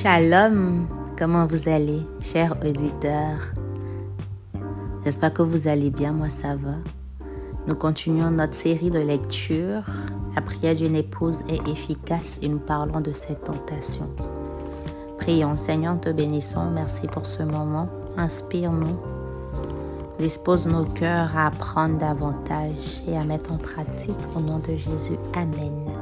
Shalom, comment vous allez, chers auditeurs? J'espère que vous allez bien, moi ça va. Nous continuons notre série de lectures. La prière d'une épouse est efficace et nous parlons de cette tentation. Prions, Seigneur, te bénissons. Merci pour ce moment. Inspire-nous. Dispose nos cœurs à apprendre davantage et à mettre en pratique au nom de Jésus. Amen.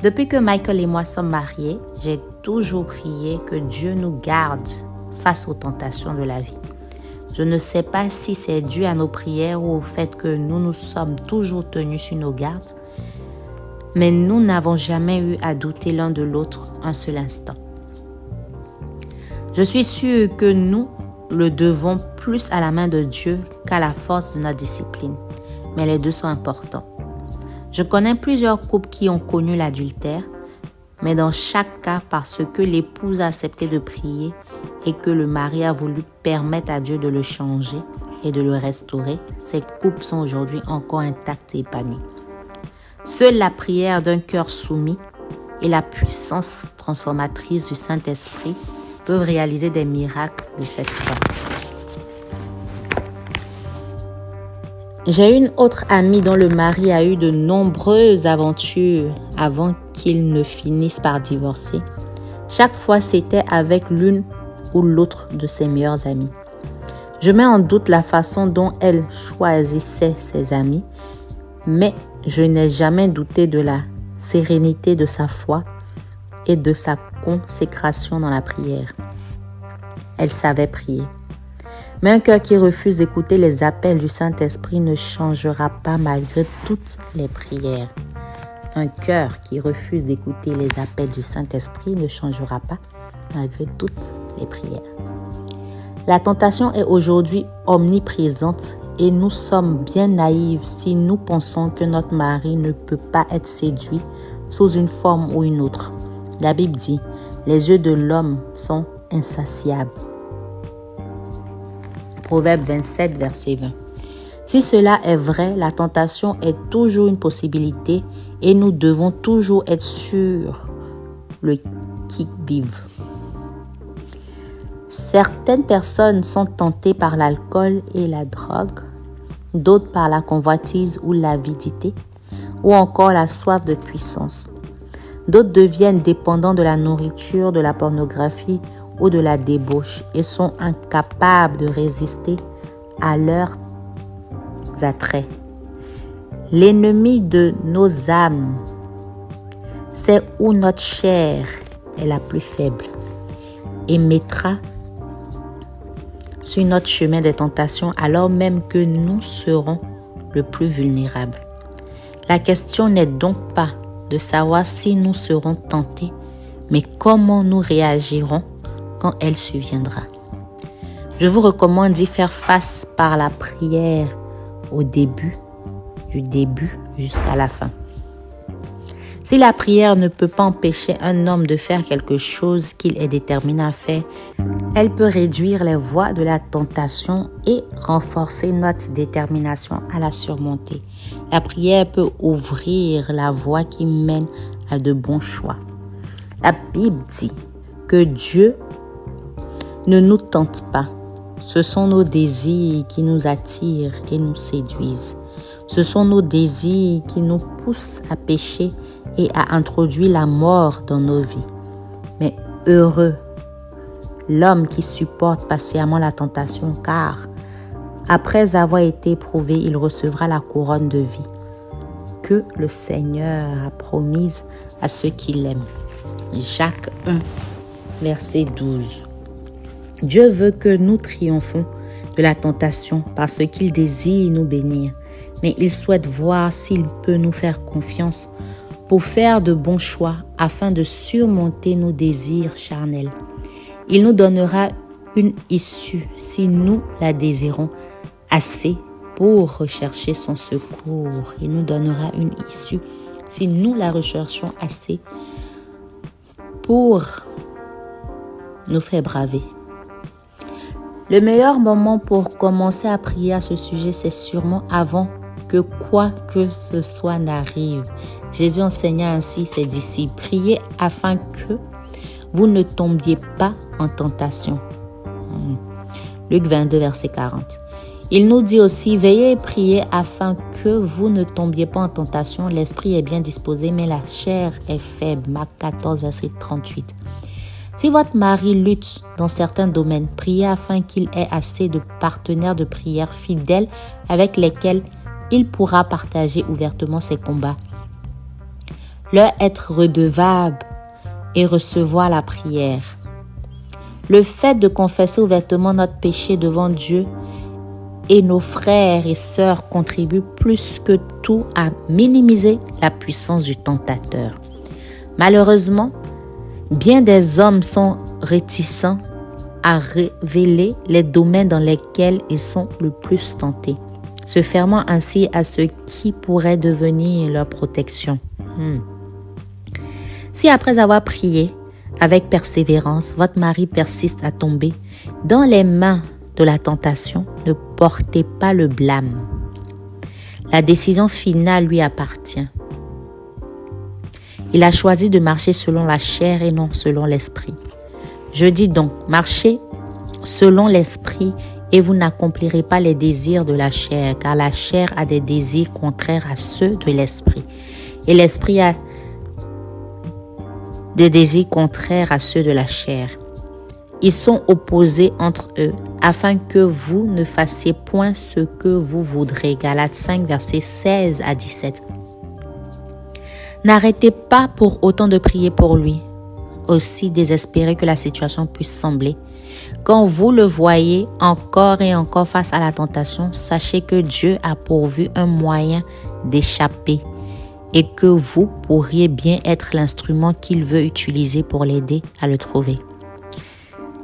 Depuis que Michael et moi sommes mariés, j'ai toujours prié que Dieu nous garde face aux tentations de la vie. Je ne sais pas si c'est dû à nos prières ou au fait que nous nous sommes toujours tenus sur nos gardes, mais nous n'avons jamais eu à douter l'un de l'autre un seul instant. Je suis sûre que nous le devons plus à la main de Dieu qu'à la force de notre discipline, mais les deux sont importants. Je connais plusieurs couples qui ont connu l'adultère, mais dans chaque cas parce que l'épouse a accepté de prier et que le mari a voulu permettre à Dieu de le changer et de le restaurer, ces couples sont aujourd'hui encore intacts et épanouis. Seule la prière d'un cœur soumis et la puissance transformatrice du Saint-Esprit peuvent réaliser des miracles de cette sorte. J'ai une autre amie dont le mari a eu de nombreuses aventures avant qu'il ne finisse par divorcer. Chaque fois, c'était avec l'une ou l'autre de ses meilleures amies. Je mets en doute la façon dont elle choisissait ses amis, mais je n'ai jamais douté de la sérénité de sa foi et de sa consécration dans la prière. Elle savait prier. Mais un cœur qui refuse d'écouter les appels du Saint-Esprit ne changera pas malgré toutes les prières. Un cœur qui refuse d'écouter les appels du Saint-Esprit ne changera pas malgré toutes les prières. La tentation est aujourd'hui omniprésente et nous sommes bien naïfs si nous pensons que notre mari ne peut pas être séduit sous une forme ou une autre. La Bible dit, les yeux de l'homme sont insatiables. Proverbe 27, verset 20. Si cela est vrai, la tentation est toujours une possibilité et nous devons toujours être sur le qui-vive. Certaines personnes sont tentées par l'alcool et la drogue, d'autres par la convoitise ou l'avidité, ou encore la soif de puissance. D'autres deviennent dépendants de la nourriture, de la pornographie ou de la débauche et sont incapables de résister à leurs attraits. L'ennemi de nos âmes, c'est où notre chair est la plus faible et mettra sur notre chemin des tentations alors même que nous serons le plus vulnérables. La question n'est donc pas de savoir si nous serons tentés, mais comment nous réagirons quand elle surviendra. Je vous recommande d'y faire face par la prière du début jusqu'à la fin. Si la prière ne peut pas empêcher un homme de faire quelque chose qu'il est déterminé à faire, elle peut réduire les voies de la tentation et renforcer notre détermination à la surmonter. La prière peut ouvrir la voie qui mène à de bons choix. La Bible dit que Dieu ne nous tente pas. Ce sont nos désirs qui nous attirent et nous séduisent. Ce sont nos désirs qui nous poussent à pécher et à introduire la mort dans nos vies. Mais heureux l'homme qui supporte patiemment la tentation, car après avoir été éprouvé, il recevra la couronne de vie que le Seigneur a promise à ceux qui l'aiment. Jacques 1, verset 12. Dieu veut que nous triomphons de la tentation parce qu'il désire nous bénir, mais il souhaite voir s'il peut nous faire confiance pour faire de bons choix afin de surmonter nos désirs charnels. Il nous donnera une issue si nous la désirons assez pour rechercher son secours. Il nous donnera une issue si nous la recherchons assez pour nous faire braver. Le meilleur moment pour commencer à prier à ce sujet, c'est sûrement avant que quoi que ce soit n'arrive. Jésus enseigna ainsi ses disciples, priez afin que vous ne tombiez pas en tentation. Luc 22, verset 40. Il nous dit aussi, veillez et priez afin que vous ne tombiez pas en tentation. L'esprit est bien disposé, mais la chair est faible. Marc 14, verset 38. Si votre mari lutte dans certains domaines, priez afin qu'il ait assez de partenaires de prière fidèles avec lesquels il pourra partager ouvertement ses combats. Leur être redevable et recevoir la prière. Le fait de confesser ouvertement notre péché devant Dieu et nos frères et sœurs contribue plus que tout à minimiser la puissance du tentateur. Malheureusement, bien des hommes sont réticents à révéler les domaines dans lesquels ils sont le plus tentés, se fermant ainsi à ce qui pourrait devenir leur protection. Si après avoir prié avec persévérance, votre mari persiste à tomber dans les mains de la tentation, ne portez pas le blâme. La décision finale lui appartient. Il a choisi de marcher selon la chair et non selon l'esprit. Je dis donc, marchez selon l'esprit et vous n'accomplirez pas les désirs de la chair, car la chair a des désirs contraires à ceux de l'esprit. Et l'esprit a des désirs contraires à ceux de la chair. Ils sont opposés entre eux, afin que vous ne fassiez point ce que vous voudrez. Galates 5, versets 16 à 17. N'arrêtez pas pour autant de prier pour lui, aussi désespéré que la situation puisse sembler. Quand vous le voyez encore et encore face à la tentation, sachez que Dieu a pourvu un moyen d'échapper et que vous pourriez bien être l'instrument qu'il veut utiliser pour l'aider à le trouver.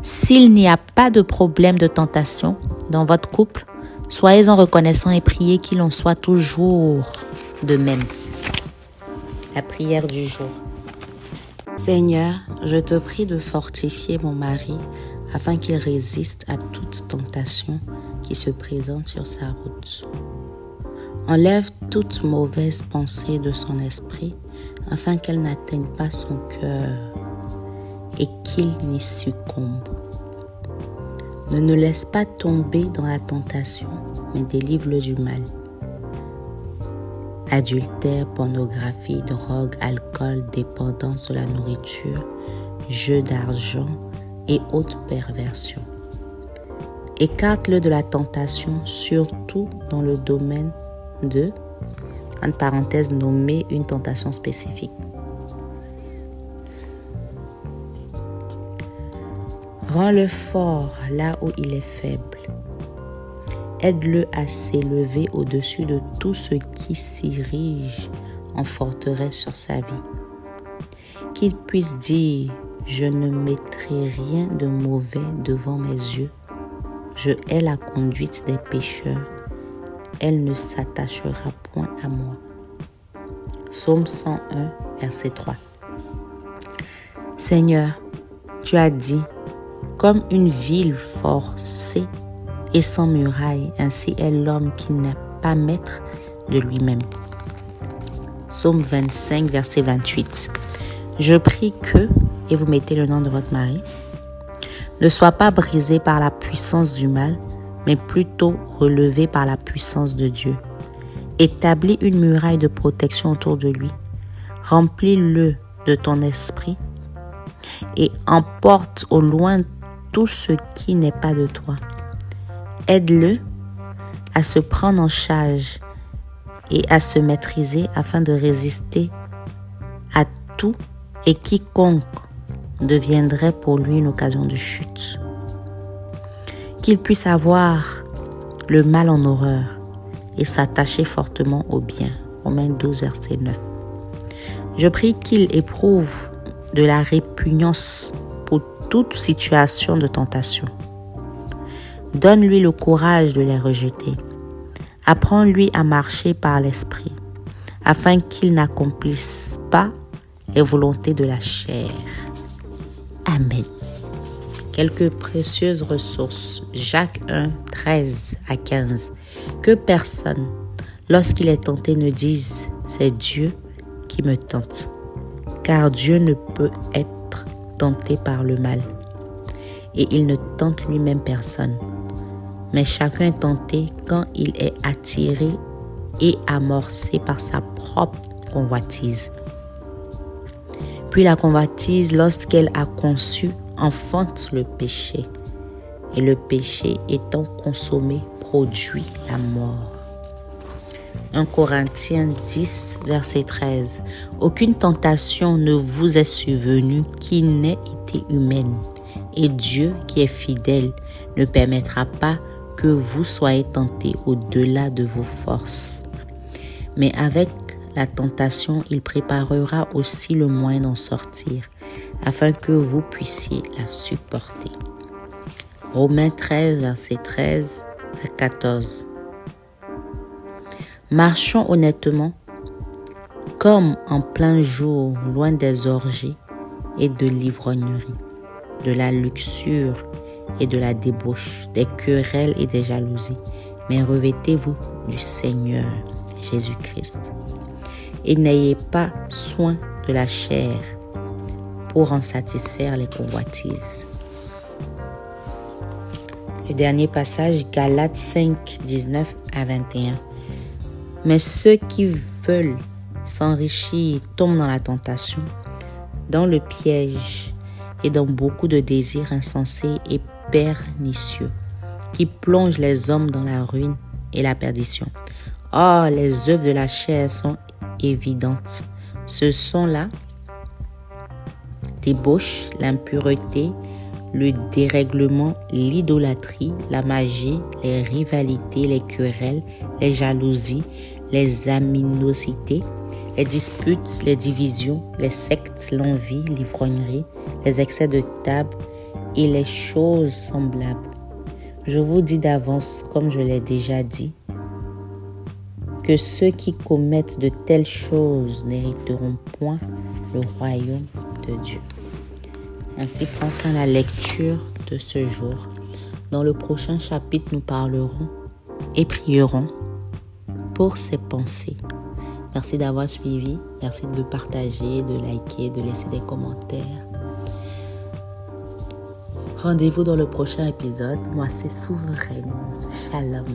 S'il n'y a pas de problème de tentation dans votre couple, soyez-en reconnaissants et priez qu'il en soit toujours de même. La prière du jour. Seigneur, je te prie de fortifier mon mari afin qu'il résiste à toute tentation qui se présente sur sa route. Enlève toute mauvaise pensée de son esprit afin qu'elle n'atteigne pas son cœur et qu'il n'y succombe. Ne nous laisse pas tomber dans la tentation, mais délivre-le du mal. Adultère, pornographie, drogue, alcool, dépendance de la nourriture, jeux d'argent et autres perversions. Écarte-le de la tentation, surtout dans le domaine de, entre parenthèses, nommer une tentation spécifique. Rends-le fort là où il est faible. Aide-le à s'élever au-dessus de tout ce qui s'érige en forteresse sur sa vie. Qu'il puisse dire « Je ne mettrai rien de mauvais devant mes yeux. Je hais la conduite des pécheurs. Elle ne s'attachera point à moi. » Psaume 101, verset 3. Seigneur, tu as dit « Comme une ville forcée et sans muraille, ainsi est l'homme qui n'est pas maître de lui-même. » Psaume 25, verset 28. Je prie que, et vous mettez le nom de votre mari, ne soit pas brisé par la puissance du mal, mais plutôt relevé par la puissance de Dieu. Établis une muraille de protection autour de lui. Remplis-le de ton esprit et emporte au loin tout ce qui n'est pas de toi. Aide-le à se prendre en charge et à se maîtriser afin de résister à tout et quiconque deviendrait pour lui une occasion de chute. Qu'il puisse avoir le mal en horreur et s'attacher fortement au bien. Romains 12, verset 9. Je prie qu'il éprouve de la répugnance pour toute situation de tentation. Donne-lui le courage de les rejeter. Apprends-lui à marcher par l'esprit, afin qu'il n'accomplisse pas les volontés de la chair. Amen. Quelques précieuses ressources. Jacques 1, 13 à 15. Que personne, lorsqu'il est tenté, ne dise « C'est Dieu qui me tente », car Dieu ne peut être tenté par le mal. Et il ne tente lui-même personne. Mais chacun est tenté quand il est attiré et amorcé par sa propre convoitise. Puis la convoitise, lorsqu'elle a conçu, enfante le péché. Et le péché étant consommé, produit la mort. 1 Corinthiens 10, verset 13. Aucune tentation ne vous est survenue qui n'ait été humaine. Et Dieu, qui est fidèle, ne permettra pas que vous soyez tentés au-delà de vos forces. Mais avec la tentation, il préparera aussi le moyen d'en sortir, afin que vous puissiez la supporter. Romains 13, verset 13 à 14. Marchons honnêtement, comme en plein jour, loin des orgies et de l'ivrognerie, de la luxure et de la débauche, des querelles et des jalousies, mais revêtez-vous du Seigneur Jésus-Christ. Et n'ayez pas soin de la chair pour en satisfaire les convoitises. Le dernier passage, Galates 5, 19 à 21. Mais ceux qui veulent s'enrichir tombent dans la tentation, dans le piège et dans beaucoup de désirs insensés et pernicieux, qui plongent les hommes dans la ruine et la perdition. Or, les œuvres de la chair sont évidentes. Ce sont la débauche, l'impureté, le dérèglement, l'idolâtrie, la magie, les rivalités, les querelles, les jalousies, les animosités, les disputes, les divisions, les sectes, l'envie, l'ivrognerie, les excès de table et les choses semblables. Je vous dis d'avance, comme je l'ai déjà dit, que ceux qui commettent de telles choses n'hériteront point le royaume de Dieu. Ainsi prend fin la lecture de ce jour. Dans le prochain chapitre, nous parlerons et prierons pour ces pensées. Merci d'avoir suivi. Merci de partager, de liker, de laisser des commentaires. Rendez-vous dans le prochain épisode. Moi, c'est Souveraine. Shalom.